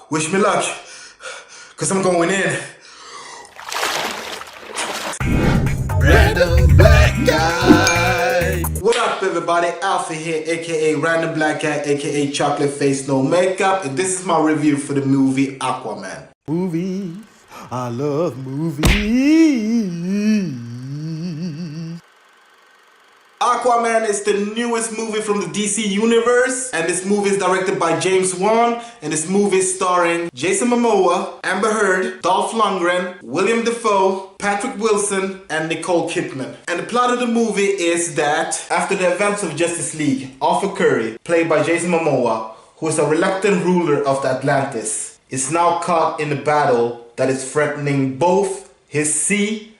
Wish me luck, cause I'm going in. Random Black Guy. What up everybody, Alpha here, aka Random Black Guy, aka Chocolate Face No Makeup, and this is my review for the movie Aquaman. Movies, I love movies. Aquaman is the newest movie from the DC universe, and this movie is directed by James Wan, and this movie is starring Jason Mamoa, Amber Heard, Dolph Lundgren, Willem Dafoe, Patrick Wilson, and Nicole Kidman. And the plot of the movie is that after the events of Justice League, Arthur Curry, played by Jason Mamoa, who is a reluctant ruler of the Atlantis, is now caught in a battle that is threatening both his sea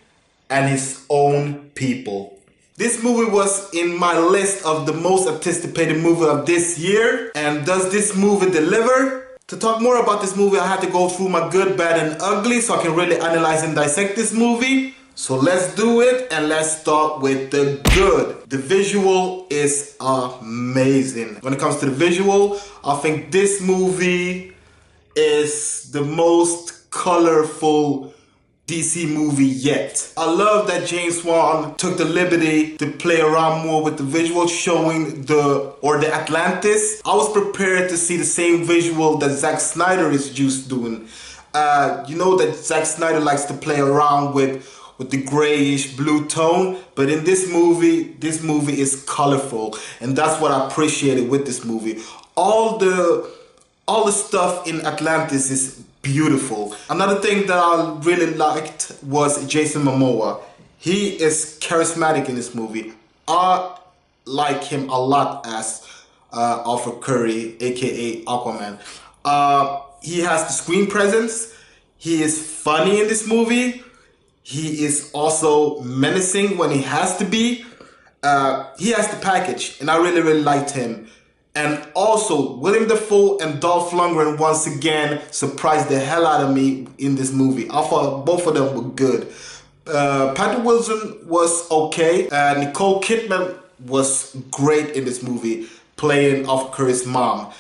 and his own people. This movie was in my list of the most anticipated movie of this year. And does this movie deliver? To talk more about this movie, I had to go through my good, bad, and ugly so I can really analyze and dissect this movie. So let's do it, and let's start with the good. The visual is amazing. When it comes to the visual, I think this movie is the most colorful DC movie yet. I love that James Wan took the liberty to play around more with the visual, showing the Atlantis. I was prepared to see the same visual that Zack Snyder is used doing. You know that Zack Snyder likes to play around with the grayish blue tone, but in this movie is colorful, and that's what I appreciated with this movie. All the stuff in Atlantis is beautiful. Another thing that I really liked was Jason Mamoa. He is charismatic in this movie. I like him a lot as Arthur Curry, aka Aquaman. He has the screen presence. He is funny in this movie. He is also menacing when he has to be. He has the package, and I really liked him. And also, Willem Dafoe and Dolph Lundgren once again surprised the hell out of me in this movie. I thought both of them were good. Patrick Wilson was okay. Nicole Kidman was great in this movie, playing Arthur Curry's mom.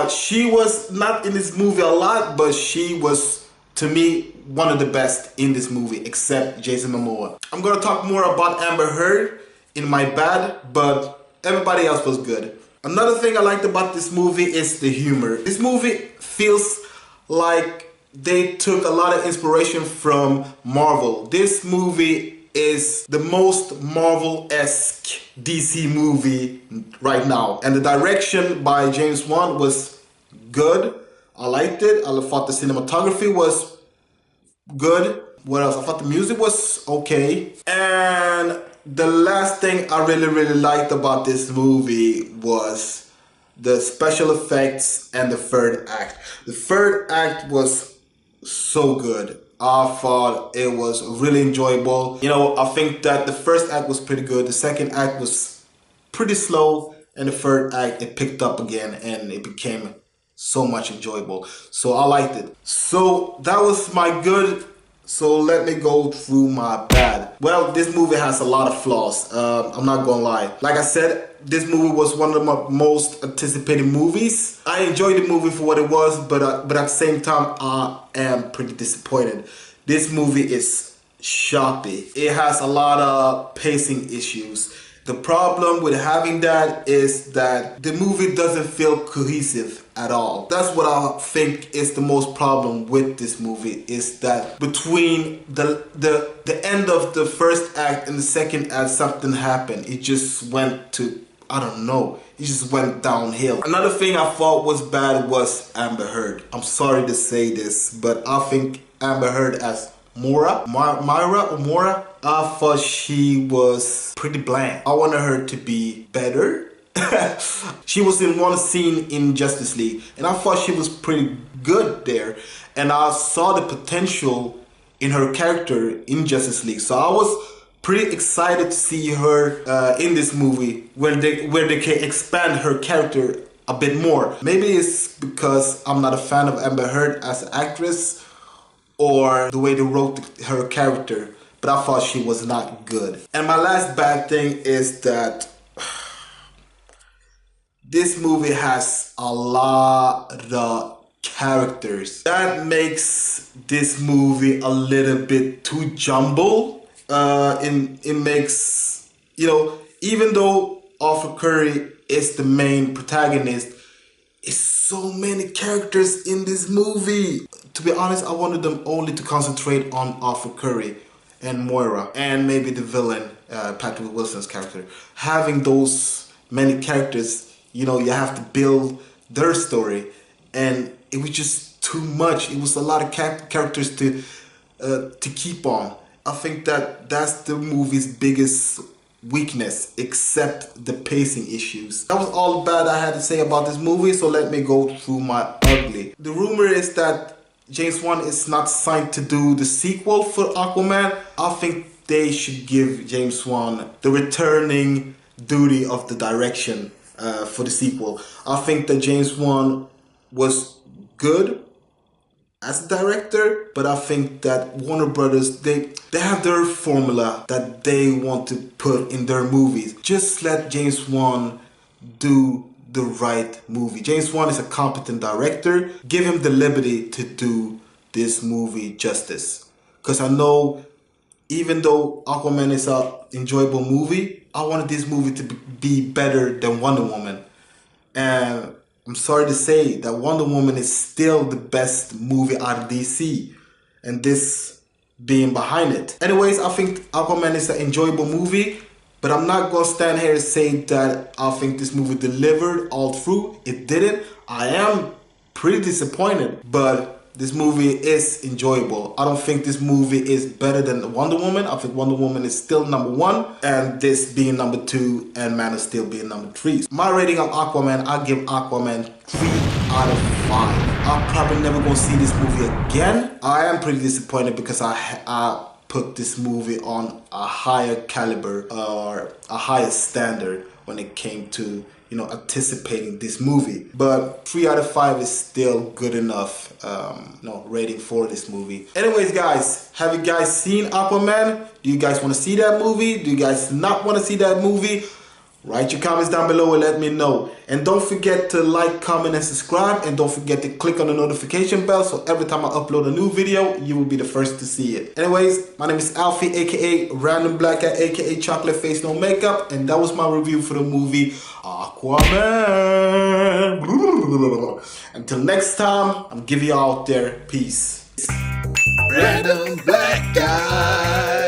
She was not in this movie a lot, but she was, to me, one of the best in this movie, except Jason Momoa. I'm gonna talk more about Amber Heard in my bad, but everybody else was good. Another thing I liked about this movie is the humor. This movie feels like they took a lot of inspiration from Marvel. This movie is the most Marvel-esque DC movie right now. And the direction by James Wan was good. I liked it. I thought the cinematography was good. What else? I thought the music was okay. And the last thing I really liked about this movie was the special effects and the third act. The third act was so good. I thought it was really enjoyable. You know, I think that the first act was pretty good. The second act was pretty slow. And the third act, it picked up again and it became so much enjoyable. So I liked it. So that was my good. So let me go through my bad. Well, this movie has a lot of flaws. I'm not gonna lie. Like I said, this movie was one of my most anticipated movies. I enjoyed the movie for what it was, but at the same time, I am pretty disappointed. This movie is choppy. It has a lot of pacing issues. The problem with having that is that the movie doesn't feel cohesive at all. That's what I think is the most problem with this movie, is that between the end of the first act and the second act, something happened. It just went to, I don't know, it just went downhill. Another thing I thought was bad was Amber Heard. I'm sorry to say this, but I think Amber Heard as Myra, I thought she was pretty bland. I wanted her to be better. She was in one scene in Justice League, and I thought she was pretty good there. And I saw the potential in her character in Justice League. So I was pretty excited to see her in this movie where they can expand her character a bit more. Maybe it's because I'm not a fan of Amber Heard as an actress, or the way they wrote her character, but I thought she was not good. And my last bad thing is that this movie has a lot of characters. That makes this movie a little bit too jumbled. It makes, you know, even though Arthur Curry is the main protagonist, it's so many characters in this movie. To be honest, I wanted them only to concentrate on Arthur Curry and Moira and maybe the villain, Patrick Wilson's character. Having those many characters, you know, you have to build their story, and it was just too much. It was a lot of characters to keep on. I think that's the movie's biggest weakness, except the pacing issues. That was all bad I had to say about this movie, so let me go through my ugly. The rumor is that James Wan is not signed to do the sequel for Aquaman. I think they should give James Wan the returning duty of the direction for the sequel. I think that James Wan was good as a director, but I think that Warner Brothers, they have their formula that they want to put in their movies. Just let James Wan do the right movie. James Wan is a competent director. Give him the liberty to do this movie justice. Because I know, even though Aquaman is an enjoyable movie, I wanted this movie to be better than Wonder Woman. And I'm sorry to say that Wonder Woman is still the best movie out of DC, and this being behind it. Anyways, I think Aquaman is an enjoyable movie, but I'm not gonna stand here and say that I think this movie delivered all through. It didn't. I am pretty disappointed, but this movie is enjoyable. I don't think this movie is better than Wonder Woman. I think Wonder Woman is still number 1, and this being number 2, and Man of Steel being number 3. My rating of Aquaman, I give Aquaman 3 out of 5. I'm probably never gonna see this movie again. I am pretty disappointed because I put this movie on a higher caliber or a higher standard when it came to, you know, anticipating this movie. But 3 out of 5 is still good enough, rating for this movie. Anyways, guys, have you guys seen Aquaman? Do you guys want to see that movie? Do you guys not want to see that movie? Write your comments down below and let me know. And don't forget to like, comment, and subscribe. And don't forget to click on the notification bell so every time I upload a new video, you will be the first to see it. Anyways, my name is Alfie, aka Random Black Guy, aka Chocolate Face No Makeup. And that was my review for the movie Aquaman. Until next time, I'm giving you out there. Peace. Random Black Guy.